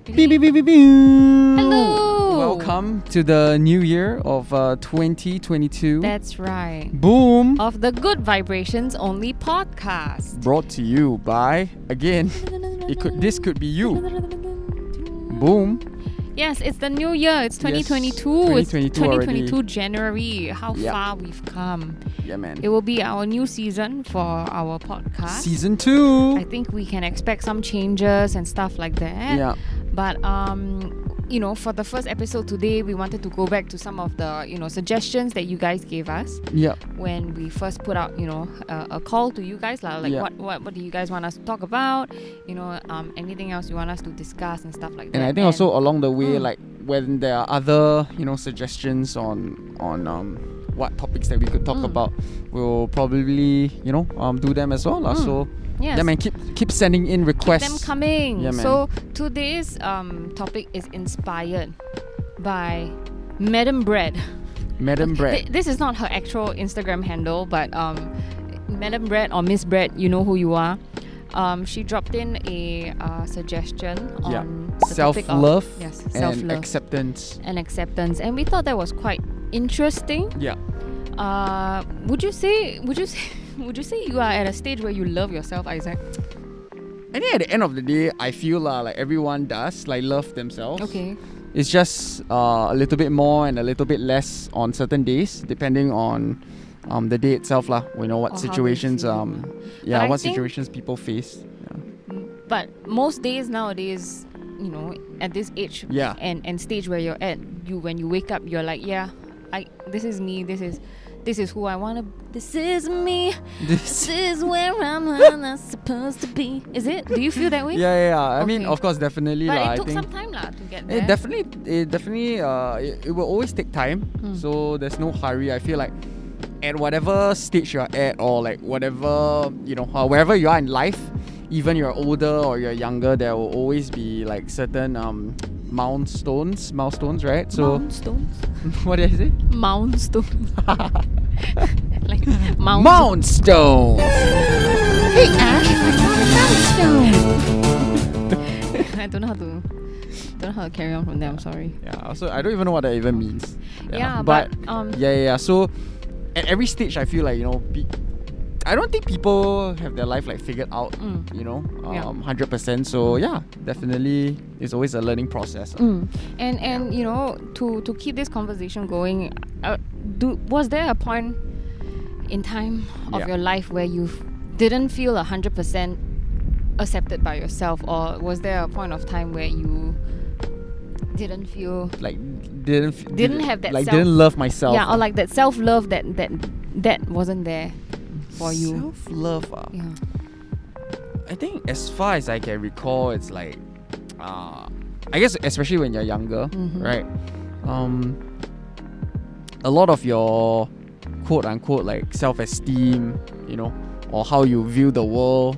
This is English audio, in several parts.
Beep, beep, beep, beep, beep. Hello! Welcome to the new year of 2022. That's right. Boom! Of the Good Vibrations Only podcast. Brought to you by, again, this could be you. Boom. Yes, it's the new year. It's 2022. Yes, It's 2022 2022 January. How Yep. far we've come. Yeah, man. It will be our new season for our podcast. Season 2. I think we can expect some changes and stuff like that. Yeah. But for the first episode today, we wanted to go back to some of the suggestions that you guys gave us Yeah. when we first put out a call to you guys like Yeah. what do you guys want us to talk about, anything else you want us to discuss and stuff like that. And I think also along the way, Mm. like when there are other, suggestions on what topics that we could talk about, we'll probably, do them as well. So yes. yeah, man, keep sending in Keep requests. them coming. Yeah, man. So today's topic is inspired by Madam Bread. Madam Bread. This is not her actual Instagram handle, but Madam Bread or Miss Bread, you know who you are. She dropped in a suggestion on the topic of Self-love and and acceptance. acceptance, and we thought that was quite interesting. Yeah. Would you say you are at a stage where you love yourself, Isaac? I think at the end of the day, I feel like everyone does love themselves. Okay. It's just a little bit more and a little bit less on certain days, depending on the day itself lah. We know Or what how they situations feel. I what think- situations people face. Yeah. But most days nowadays, at this age Yeah. and stage where you're at, when you wake up, you're like, this is me. This is who I wanna. This is me. This is where I'm not supposed to be. Is it? Do you feel that way? Yeah. I mean, Okay. of course, definitely But lah. it I took think some time to get there. it definitely it will always take time. So there's no hurry. I feel like at whatever stage you're at, or like whatever wherever you are in life, even you're older or you're younger, there will always be like certain milestones, right? So Milestones. what did I say? Milestones. Like Mount. Milestones. Hey Ash, I don't know how to carry on from there. I'm sorry. Yeah. So I don't even know what that even means. Yeah, but but yeah. So at every stage, I feel like I don't think people have their life figured out. 100%. So yeah, definitely, it's always a learning process. And to keep this conversation going, was there a point in time of Yeah. your life where you didn't feel 100% accepted by yourself, or was there a point of time where you didn't feel Didn't have that didn't love myself. or like that self-love that wasn't there for you? Self-love. Yeah. I think as far as I can recall, it's like, I guess especially when you're younger, right? A lot of your quote unquote self-esteem, or how you view the world,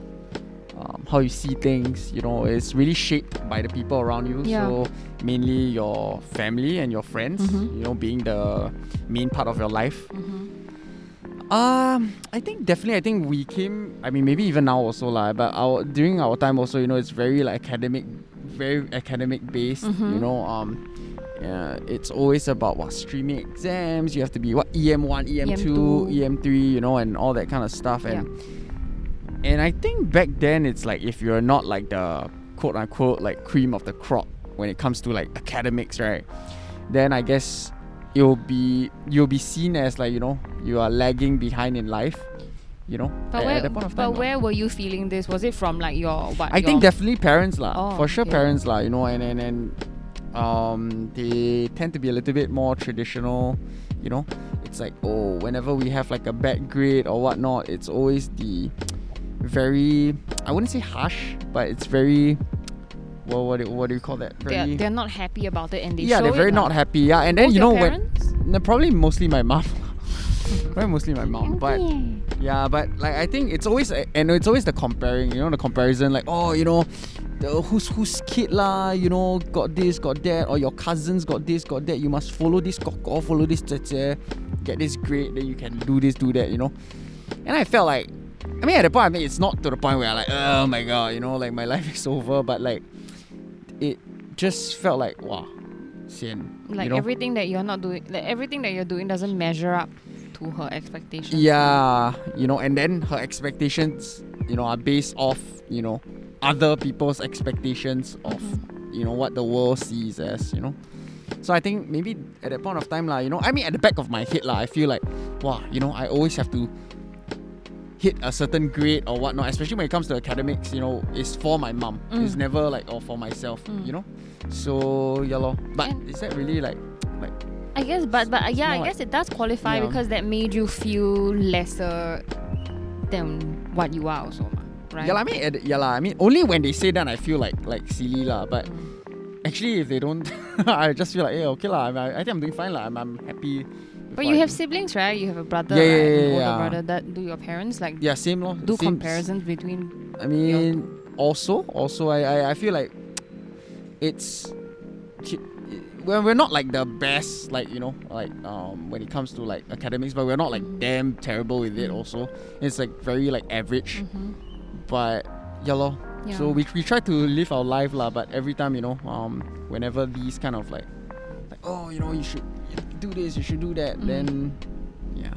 how you see things, is really shaped by the people around you. Yeah. So mainly your family and your friends, being the main part of your life. I think we came, I mean maybe even now also lah, but during our time also, it's very very academic based, it's always about streaming exams. You have to be EM1, EM2, EM3, and all that kind of stuff. And I think back then it's like, if you're not like the quote unquote cream of the crop when it comes to academics, right, then I guess you'll be seen as you are lagging behind in life, But at that point of time. where were you feeling this? Was it from your I think definitely parents lah. Oh, For sure okay. parents lah, and they tend to be a little bit more traditional, It's like, whenever we have a bad grade or whatnot, it's always the very, I wouldn't say harsh, but it's very, well, what do you call that? Very, they're not happy about it, and they yeah, show they're very it, not happy. Yeah, and then Both your parents? probably mostly my mom. Probably mostly my mom, but yeah, but I think it's always the comparing, the comparison, whose kid lah, got this, got that, or your cousins got this, got that. You must follow this, follow this, get this grade, then you can do this, do that, And I felt like, I mean, at the point, it's not to the point where oh my god, my life is over, but it just felt like, wow, sian. Like everything that you're not doing, like everything that you're doing doesn't measure up to her expectations. Yeah, and then her expectations, are based off, other people's expectations of, what the world sees as, So I think maybe at that point of time, at the back of my head, I feel like, wow, I always have to hit a certain grade or whatnot, especially when it comes to academics, it's for my mom. It's never like, or for myself, So, yeah lor. But is that really like I guess, but I guess it does qualify because that made you feel lesser than what you are also, right? I mean, only when they say that I feel like silly lah. But actually, if they don't, I just feel like, hey, okay lah. I think I'm doing fine lah. I'm happy. But you have siblings, right? You have a brother, right? An older brother. That do your parents like? Yeah, same lor. Do comparisons between? I mean, also, I feel like it's. Well, we're not like the best, like, when it comes to like academics, but we're not like damn terrible with it also. It's like very like average. But yeah. So we try to live our life lah, but every time, whenever these kind of like oh, you should do this, you should do that, then yeah.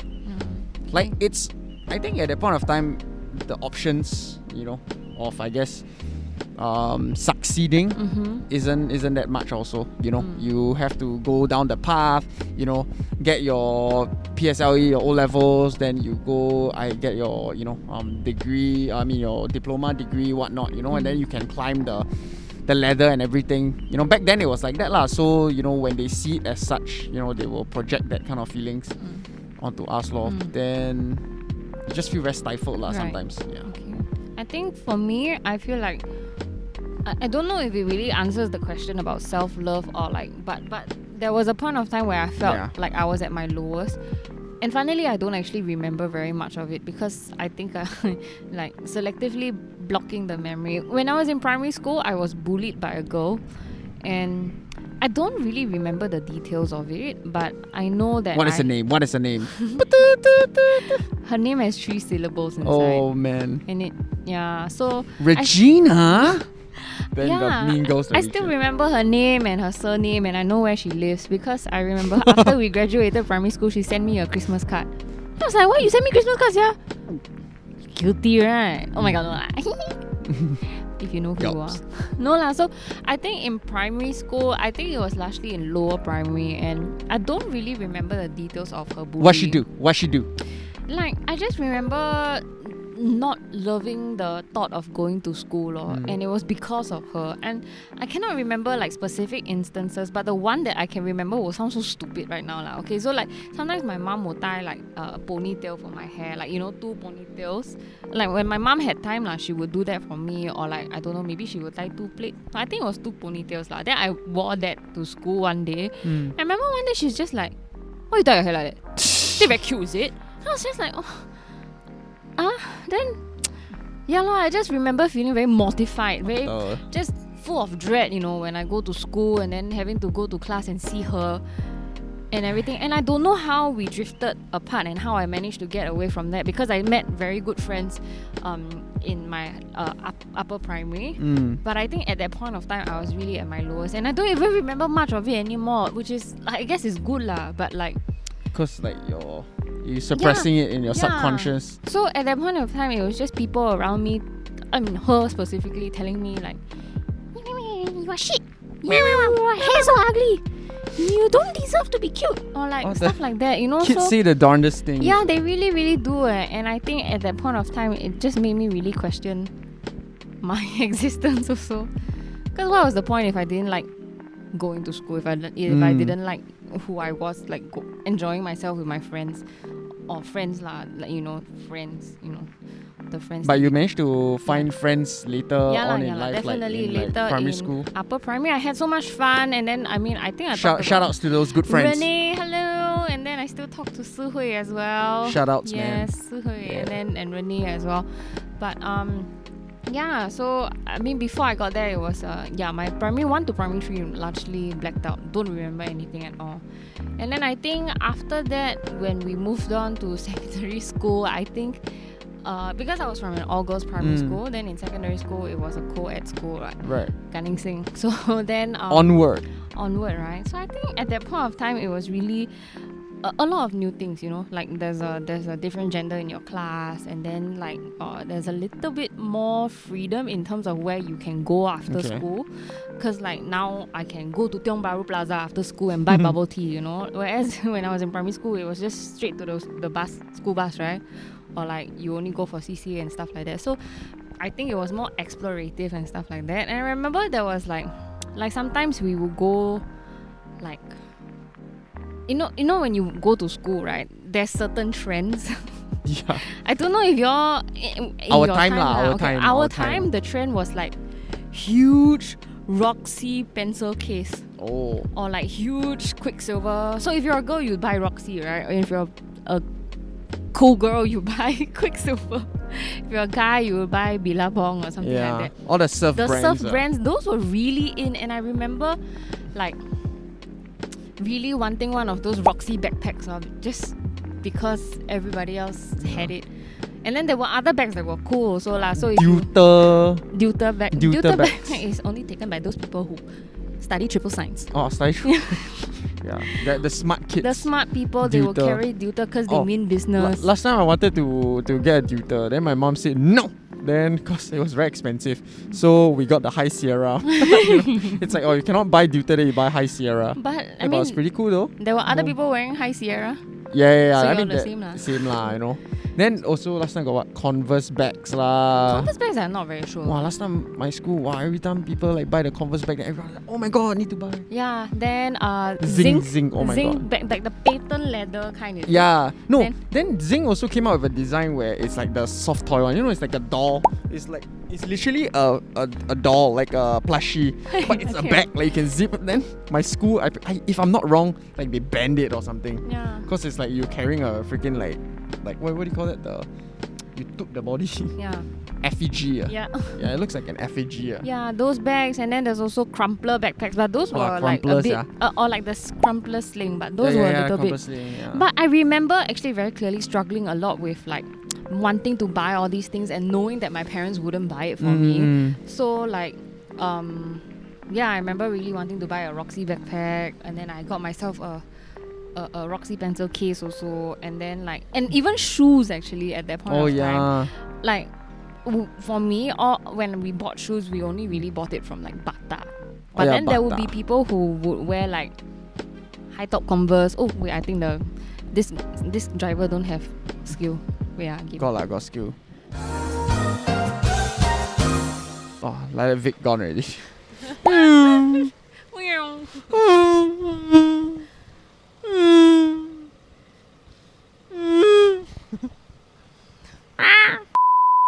Like it's, I think at that point of time, the options, of I guess succeeding isn't that much also, you have to go down the path, get your PSLE, your O-levels, then you go, I get your, degree, your diploma degree, whatnot, and then you can climb the ladder and everything. Back then it was like that lah. So, when they see it as such, they will project that kind of feelings onto us lor. Then you just feel very stifled lah sometimes. Yeah. Okay. I think for me, I feel like I don't know if it really answers the question about self-love or like, but there was a point of time where I felt like I was at my lowest. And finally, I don't actually remember very much of it because I think I like selectively blocking the memory. When I was in primary school, I was bullied by a girl, and I don't really remember the details of it, but I know that What is her name? Her name has 3 syllables inside. Oh man. And it, so Regina? Then the Mean Girls. I still remember her name and her surname, and I know where she lives because I remember after we graduated primary school, she sent me a Christmas card. I was like, why you send me Christmas cards, yeah? Guilty, right? Oh my god, no lah. If you know who you are. No lah, so I think in primary school, I think it was largely in lower primary, and I don't really remember the details of her bullying. What she do? Like, I just remember not loving the thought of going to school and it was because of her, and I cannot remember like specific instances, but the one that I can remember will sound so stupid right now lah. Okay, so like sometimes my mom would tie like a ponytail for my hair, like 2 ponytails. Like when my mom had time lah, she would do that for me, or like I don't know, maybe she would tie 2 plaits. I think it was 2 ponytails lah. Then I wore that to school one day. I remember one day she's just like, why you tie your hair like that? It's very cute, is it? I was just like, then I just remember feeling very mortified, very just full of dread, when I go to school and then having to go to class and see her and everything. And I don't know how we drifted apart and how I managed to get away from that, because I met very good friends in my upper primary. But I think at that point of time I was really at my lowest, and I don't even remember much of it anymore, which is, I guess, is good lah, but like, because like you're suppressing it in your subconscious. So at that point of time, it was just people around me, I mean her specifically, telling me like, you are shit, your hair so ugly, you don't deserve to be cute, or like stuff like that, Kids say the darndest things. Yeah, they really, really do. And I think at that point of time, it just made me really question my existence also. Because what was the point if I didn't like going to school, if I didn't like who I was, like enjoying myself with my friends, or friends lah, like friends, the friends. But you managed to find friends later on in life, definitely like in later like primary in school. Upper primary, I had so much fun, and then I think I shout outs to those good friends. Renee, hello, and then I still talk to Su Hui as well. Shout outs, man. Yes, Su Hui, and Renee as well. But so I mean, before I got there, it was my primary 1 to primary 3 largely blacked out. Don't remember anything at all. And then I think after that, when we moved on to secondary school, I think because I was from an all-girls primary school, then in secondary school, it was a co-ed school, right? Right. Gunning Sing. So then... Onward, right? So I think at that point of time, it was really a lot of new things, you know? Like there's a different gender in your class, and then like there's a little bit more freedom in terms of where you can go after school. Because like now I can go to Tiong Bahru Plaza after school and buy bubble tea, you know? Whereas when I was in primary school, it was just straight to the school bus, right? Or like you only go for CCA and stuff like that. So I think it was more explorative and stuff like that. And I remember there was like sometimes we would go like, you know when you go to school, right? There's certain trends. Yeah. I don't know if you're in Our your time Our time, the trend was like huge Roxy pencil case. Oh. Or like huge Quicksilver. So if you're a girl, you buy Roxy, right? Or if you're a cool girl, you buy Quicksilver. If you're a guy, you will buy Billabong or something like that. All the surf brands. The surf brands, those were really in. And I remember like really wanting one of those Roxy backpacks, just because everybody else had it. And then there were other bags that were cool also lah. So Deuter bag. Deuter bag is only taken by those people who study triple science. Oh, study yeah, the smart kids. The smart people, they will carry Deuter because they mean business. Last time I wanted to get a Deuter, then my mom said no. Then because it was very expensive, so we got the High Sierra. It's like, you cannot buy Deuter, then you buy High Sierra. But I mean, mean, it was pretty cool though. There were other people wearing High Sierra. Yeah. So I mean, the same lah. Same lah, you know. Then also last time got what? Converse bags lah. Converse bags I'm not very sure. Wow, last time my school, every time people like buy the Converse bag, then everyone like, oh my god, I need to buy. Yeah, then Zing, oh my Zing god. bag, like the patent leather kind of. Yeah, no. Then Zing also came out with a design where it's like the soft toy one. You know, it's like a doll. It's literally a doll, like a plushie, but it's a bag. Like you can zip. Then my school, if I'm not wrong, like they banned it or something. Yeah. Because it's like you're carrying a freaking like what do you call it? You took the body. Yeah. Effigy. Yeah. Yeah, it looks like an effigy. Yeah, those bags, and then there's also crumpler backpacks, but those were like a bit, or like the crumpler sling, but those were a little bit. Sling, yeah. But I remember actually very clearly struggling a lot with like wanting to buy all these things and knowing that my parents wouldn't buy it for me. So like, I remember really wanting to buy a Roxy backpack, and then I got myself a Roxy pencil case also, and then like, and even shoes actually at that point of time. Like for me, when we bought shoes, we only really bought it from like Bata. But then there would be people who would wear like high top Converse. Oh wait, I think this driver don't have skill. Got skill. Oh, like Vic gone already.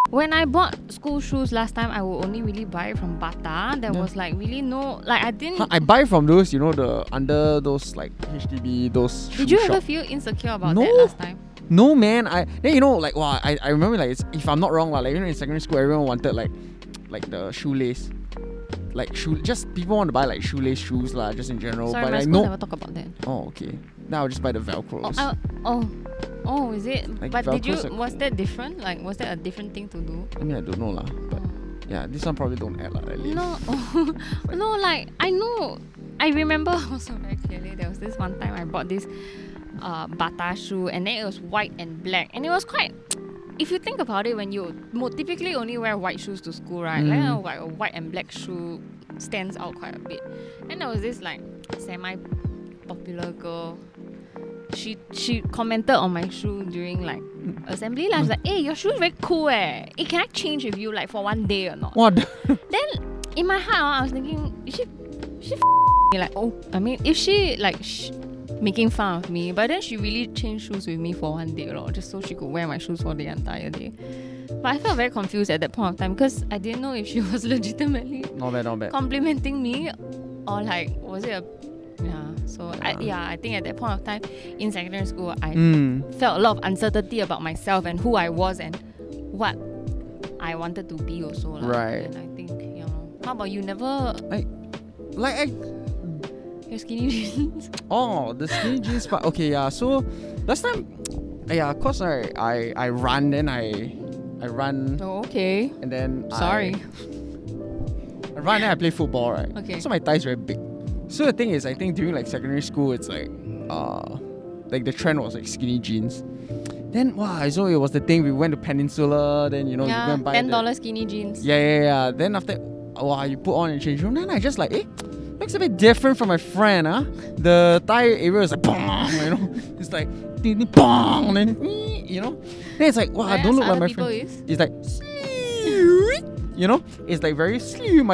When I bought school shoes last time, I would only really buy it from Bata. There was like really no, like I didn't. I buy from those, you know, the under those like HDB, those. Did you ever feel insecure about that last time? No, man. Then you know, like I remember like if I'm not wrong, like you know in secondary school everyone wanted like the shoelace. Like just people want to buy like shoelace shoes lah, just in general. Sorry, but my like school never talk about that. Oh, okay. Now I'll just buy the Velcros. Oh, is it? Like but Velcros was that different? Like, was that a different thing to do? I mean, I don't know lah, but yeah, this one probably don't add lah. No, no, like I know. I remember also very clearly. There was this one time I bought this Bata shoe, and then it was white and black, and it was quite. If you think about it, when you typically only wear white shoes to school, right? Like a white and black shoe stands out quite a bit. And there was this like semi-popular girl. She commented on my shoe during like assembly. She's like, "Hey, your shoe is very cool eh. Hey, can I change with you like for one day or not?" What? Then in my heart, I was thinking, is she me? Like, oh, I mean, if she like making fun of me, but then she really changed shoes with me for one day, just so she could wear my shoes for the entire day. But I felt very confused at that point of time because I didn't know if she was legitimately not bad complimenting me, or like was it a I think at that point of time in secondary school I felt a lot of uncertainty about myself and who I was and what I wanted to be also. Right. And I think, how about you? Never your skinny jeans? Oh, the skinny jeans part. Okay, yeah. So last time, cause I run, then I I run. Oh, okay. And then Sorry. I run and I play football, right? Okay. So my thighs very big. So the thing is, I think during like secondary school, it's like the trend was like skinny jeans. Then so it was the thing. We went to Peninsula. Then you go and buy $10 skinny jeans. Yeah. Then after you put on in the change room. Then I just like looks a bit different from my friend, huh? The thigh area is like bong, it's like bong, and then then it's like I don't look like my friend. It's like it's like very slim.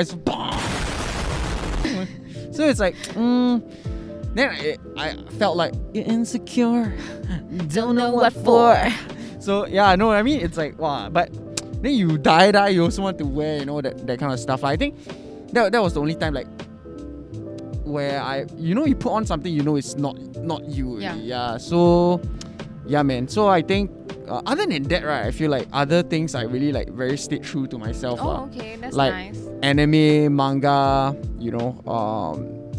So it's like then I felt like insecure, don't know what for. So yeah, know what I mean? It's like but then you die, you also want to wear that kind of stuff. I think that was the only time like where you put on something it's not you. Yeah. So yeah, man. So I think other than that, right, I feel like other things I really like very stayed true to myself. Okay, that's like nice. Anime, manga,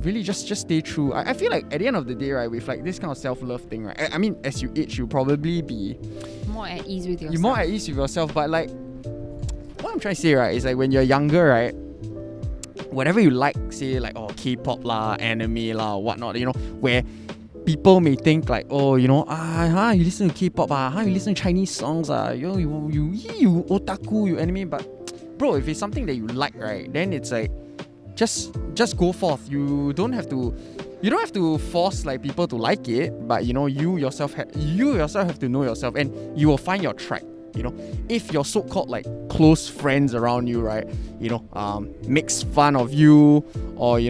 really just stay true. I feel like at the end of the day, right, with like this kind of self-love thing, right, I mean, as you age, you'll probably be more at ease with yourself. You're more at ease with yourself, but like what I'm trying to say, right, is like when you're younger, right, whatever you like, say like K-pop lah, anime lah, whatnot, where people may think like, you listen to K-pop, you listen to Chinese songs, you otaku, you anime, but bro, if it's something that you like, right, then it's like just go forth. You don't have to force like people to like it, but you yourself have to know yourself, and you will find your tribe. If your so-called like close friends around you, right, makes fun of you, or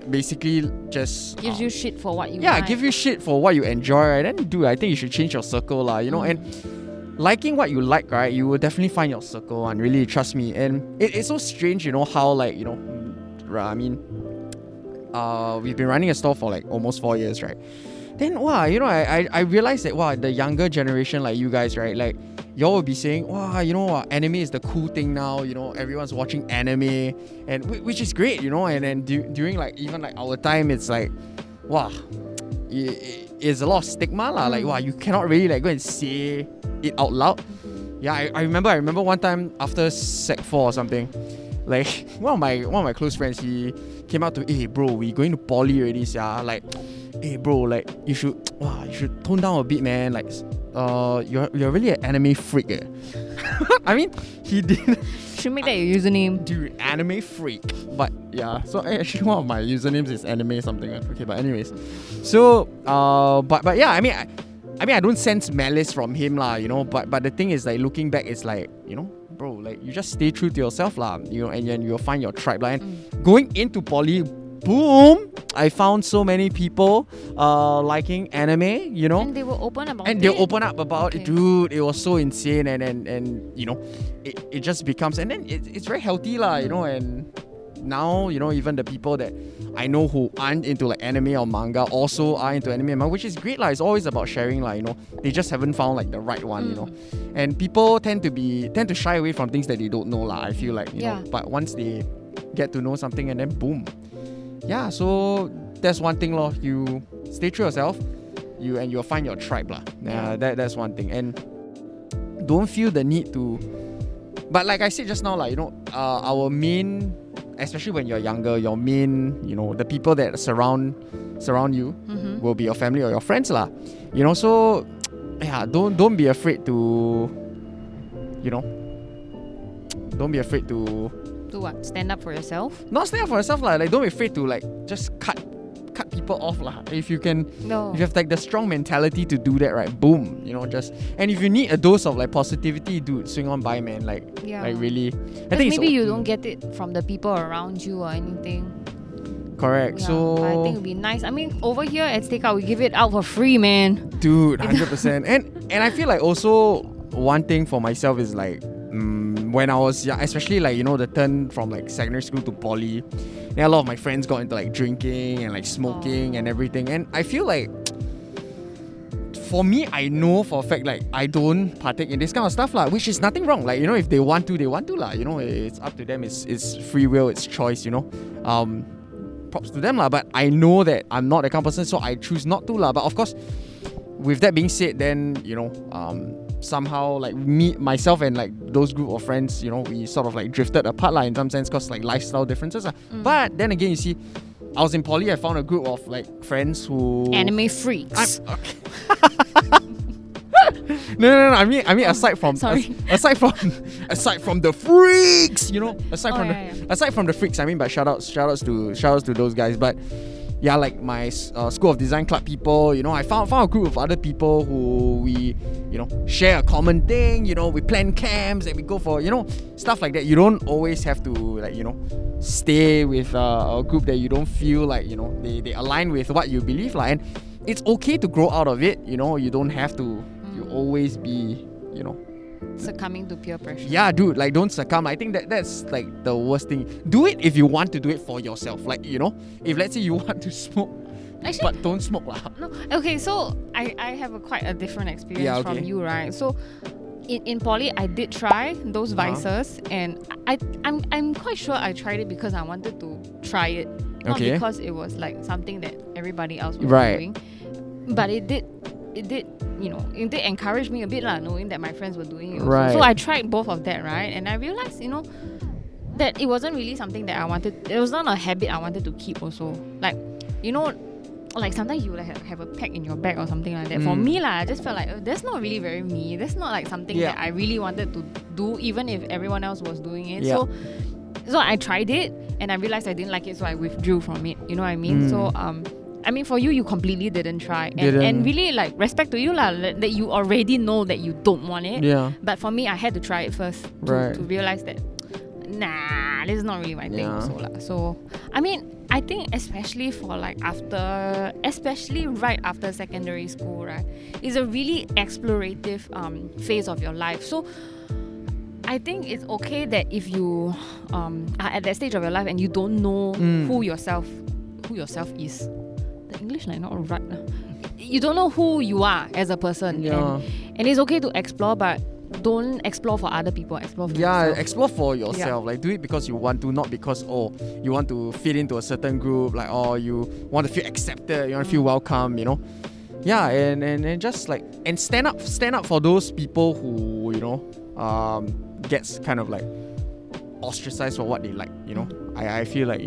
basically just gives you shit for what you like. give you shit for what you enjoy, right? Then dude, I think you should change your circle lah, and liking what you like, right, you will definitely find your circle, and really trust me. And it's so strange, how like I mean we've been running a store for like almost 4 years, right? Then I realized that the younger generation like you guys, right, like y'all will be saying anime is the cool thing now, everyone's watching anime, and which is great, and then during like even like our time, it's like it's a lot of stigma lah, like you cannot really like go and say it out loud. I remember one time after Sec 4 or something, like one of my close friends, he came out to, hey bro, we going to poly already, like, hey bro, like you should tone down a bit, man, like you're really an anime freak. I mean, he did should make that your username, dude, anime freak. But yeah, so actually one of my usernames is anime something. Okay, but anyways, so but yeah, I mean I don't sense malice from him lah, but the thing is, like, looking back, it's like, bro, like, you just stay true to yourself lah, and then you'll find your tribe lah. And going into poly, boom, I found so many people liking anime, and they were open about it. And they'll open up about it, dude. It was so insane, and it just becomes, and then it's very healthy lah, and now, even the people that I know who aren't into like anime or manga also are into anime and manga, which is great lah. It's always about sharing lah, They just haven't found like the right one, And people tend to shy away from things that they don't know lah, I feel like, know. But once they get to know something, and then boom. Yeah, so that's one thing lor. You stay true yourself, and you'll find your tribe lah. That's one thing. And don't feel the need to, but like I said just now, like, our main, especially when you're younger, your main, the people that surround you will be your family or your friends lah. So yeah, don't be afraid to, don't be afraid to do what? Stand up for yourself? Not stand up for yourself lah. Like, don't be afraid to like just cut people off lah. If you can, if you have like the strong mentality to do that, right? Boom, and if you need a dose of like positivity, dude, swing on by, man. Like really. I think maybe you don't get it from the people around you or anything. Correct. So I think it'd be nice. I mean, over here at Stakeout, we give it out for free, man. Dude, 100%. and I feel like also one thing for myself is like, when I was young, especially like, the turn from like secondary school to poly, then a lot of my friends got into like drinking and like smoking and everything. And I feel like, for me, I know for a fact, like, I don't partake in this kind of stuff lah, which is nothing wrong. Like, if they want to, they want to lah. It's up to them. It's free will, it's choice, props to them lah. But I know that I'm not that kind of person, so I choose not to lah. But of course, with that being said, then somehow like myself and like those group of friends, we sort of like drifted apart in some sense because like lifestyle differences. But then again, you see, I was in poly, I found a group of like friends who anime freaks. No. I mean, aside from the freaks, aside from the freaks. I mean, but shout outs to those guys. But yeah, like my School of Design Club people, I found a group of other people who we, share a common thing. We plan camps and we go for, stuff like that. You don't always have to like, stay with a group that you don't feel like, they align with what you believe like. And it's okay to grow out of it. You don't have to. You always be, succumbing to peer pressure. Yeah, dude, like don't succumb. I think that's like the worst thing. Do it if you want to do it for yourself. Like, if let's say you want to smoke, actually, but don't smoke lah. No, okay, so I have quite a different experience from you, right? So in poly, I did try those vices, and I'm quite sure I tried it because I wanted to try it, not because it was like something that everybody else was doing. But it did encourage me a bit knowing that my friends were doing it. Right. So I tried both of that, right? And I realized, that it wasn't really something that I wanted. It was not a habit I wanted to keep also. Like, like sometimes you like have a pack in your bag or something like that. For me, I just felt like that's not really very me. That's not like something that I really wanted to do, even if everyone else was doing it. Yeah. So I tried it and I realized I didn't like it, so I withdrew from it. You know what I mean? So I mean, for you completely didn't try. And really, like, respect to you, that you already know that you don't want it. Yeah. But for me, I had to try it first to realize that, nah, this is not really my thing also. So, I mean, I think especially for like especially right after secondary school, right, is a really explorative phase of your life. So, I think it's okay that if you are at that stage of your life and you don't know who yourself is. The English like not right. You don't know who you are as a person. Yeah. And it's okay to explore, but don't explore for other people. Explore for yourself. Explore for yourself. Like, do it because you want to, not because you want to fit into a certain group, like, you want to feel accepted, you want to feel welcome, Yeah, and just like, and stand up for those people who, gets kind of like ostracized for what they like, I feel like,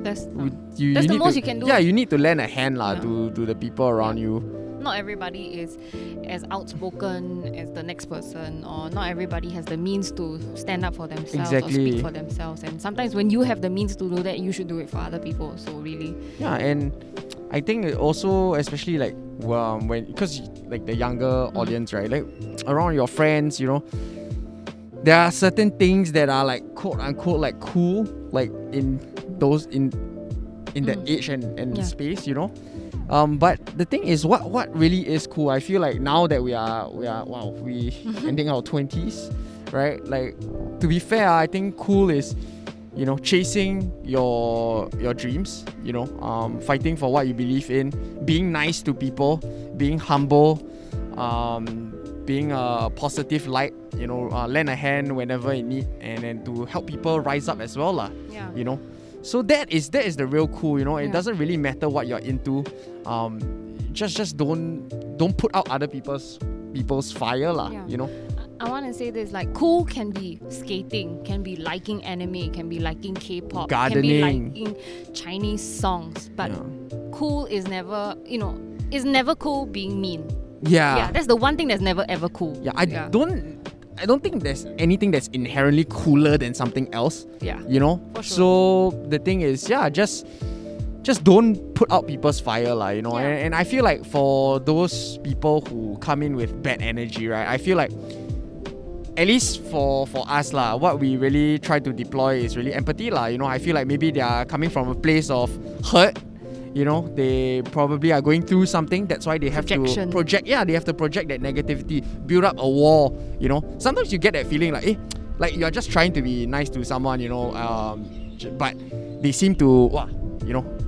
that's the most you can do. Yeah, you need to lend a hand to the people around you. Not everybody is as outspoken as the next person, or not everybody has the means to stand up for themselves or speak for themselves. And sometimes when you have the means to do that, you should do it for other people. So really, yeah. And I think also, especially like when, because like the younger audience, right, like around your friends, there are certain things that are like quote unquote like cool, like in that age and space, but the thing is, what really is cool, I feel like now that we ending our 20s, right? Like, to be fair, I think cool is, chasing your dreams, fighting for what you believe in, being nice to people, being humble, being a positive light, lend a hand whenever in need, and then to help people rise up as well, So that is the real cool, It doesn't really matter what you're into. Just don't put out other people's fire, I want to say this, like, cool can be skating, can be liking anime, can be liking K-pop, gardening, can be liking Chinese songs, but cool is never, is never cool being mean. Yeah, that's the one thing that's never ever cool. I don't think there's anything that's inherently cooler than something else. Yeah. For sure. So the thing is, just don't put out people's fire, and I feel like for those people who come in with bad energy, right, I feel like at least for us, what we really try to deploy is really empathy, I feel like maybe they are coming from a place of hurt. They probably are going through something. That's why they have to project. Yeah, they have to project that negativity, build up a wall. Sometimes you get that feeling like you're just trying to be nice to someone, but they seem to,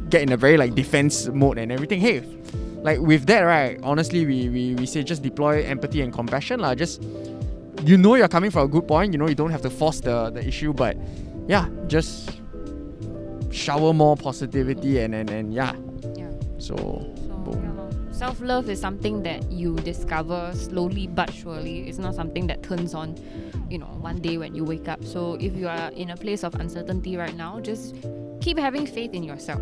get in a very like defense mode and everything. Hey, like with that, right? Honestly, we say just deploy empathy and compassion, Just you're coming from a good point. You don't have to force the issue, but just shower more positivity and so boom. self-love is something that you discover slowly but surely. It's not something that turns on, one day when you wake up. So if you are in a place of uncertainty right now, just keep having faith in yourself.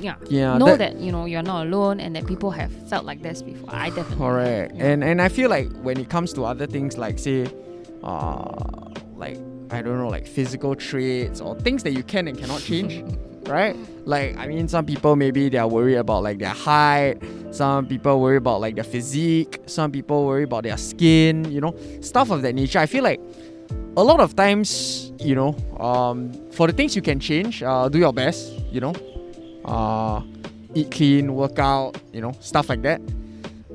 Know that you're not alone, and that people have felt like this before. I definitely correct. And I feel like when it comes to other things, like say like I don't know, like physical traits or things that you can and cannot change, right? Like I mean, some people maybe they are worried about like their height, some people worry about like their physique, some people worry about their skin, stuff of that nature. I feel like a lot of times, for the things you can change, do your best, eat clean, work out, stuff like that.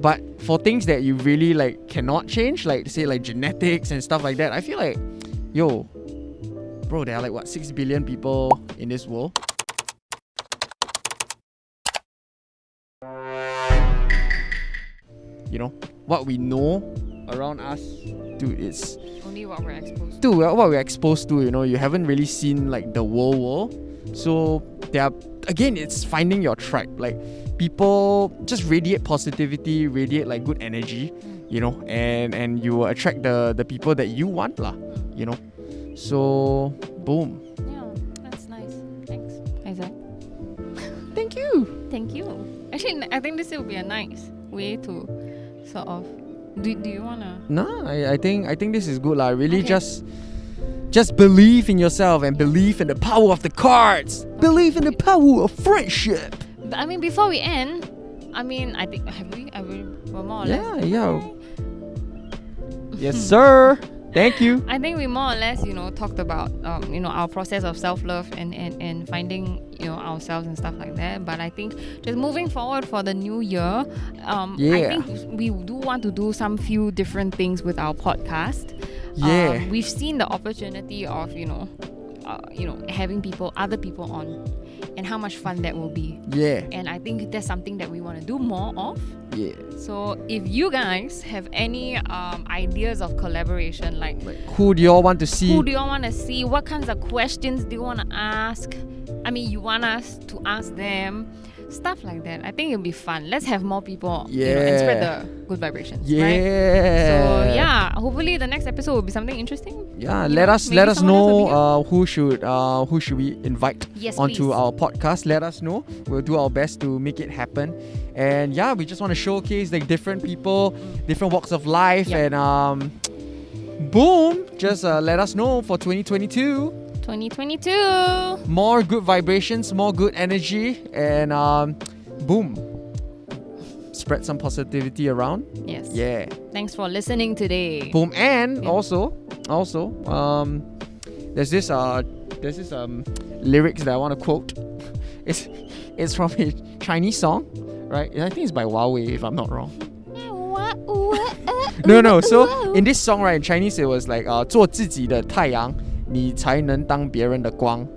But for things that you really like cannot change, like say like genetics and stuff like that, I feel like, bro, there are like 6 billion people in this world. What we know around us, dude, it's only what we're exposed to. Dude, what we're exposed to, you haven't really seen like the world. So again, it's finding your tribe. Like people just radiate positivity, radiate like good energy, and you will attract the people that you want lah, So boom. Yeah, that's nice. Thanks, Isaac. Thank you. Thank you. Actually, I think this will be a nice way to sort of. Do you wanna? No, I think this is good lah. Really, okay. Just believe in yourself and believe in the power of the cards. Okay. Believe in the power of friendship. But I mean, before we end, I think we're more or less. Yeah. Yes, sir. Thank you. I think we more or less, talked about, our process of self-love and finding, ourselves and stuff like that. But I think just moving forward for the new year, I think we do want to do some few different things with our podcast. Yeah. We've seen the opportunity of, having other people on, and how much fun that will be. Yeah. And I think that's something that we want to do more of. Yeah. So if you guys have any ideas of collaboration, like who do you all want to see? What kinds of questions do you want to ask? I mean, you want us to ask them, stuff like that. I think it'll be fun. Let's have more people, and spread the good vibrations. Yeah. Right? So hopefully the next episode will be something interesting. Yeah, let us know who should we invite onto our podcast. Let us know. We'll do our best to make it happen. And we just want to showcase like different people, different walks of life, and boom, just let us know for 2022. 2022. More good vibrations, more good energy, and boom. Spread some positivity around. Yes. Yeah. Thanks for listening today. Boom. And also, there's this lyrics that I want to quote. It's from a Chinese song, right? I think it's by Huawei, if I'm not wrong. No. So in this song, right, in Chinese, it was like 做自己的太阳，你才能当别人的光.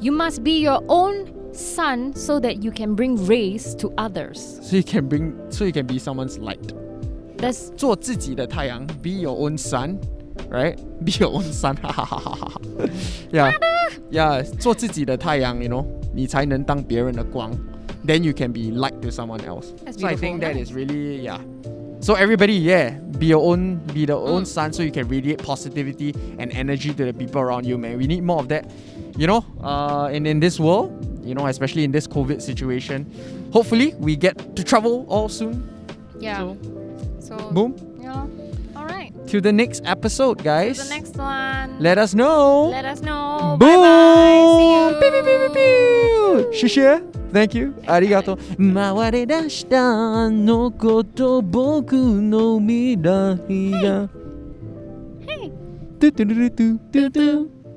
You must be your own sun so that you can bring rays to others. So you can be someone's light. That's 做自己的太阳, be your own sun, right? Be your own sun. Yeah. 做自己的太阳, 你才能当别人的光. Then you can be light to someone else. That's so I think that nice. is really, So everybody, be the own sun so you can radiate positivity and energy to the people around you, man. We need more of that, and in this world, especially in this COVID situation. Hopefully, we get to travel all soon. Yeah. So boom. Yeah. All right. To the next episode, guys. To the next one. Let us know. Boom. Bye-bye. See you. Pew, pew, pew, pew, pew. Shishia. Thank you. Arigato. 回り出したあのこと僕の未来が。Hey. トゥトゥルルトゥトゥトゥ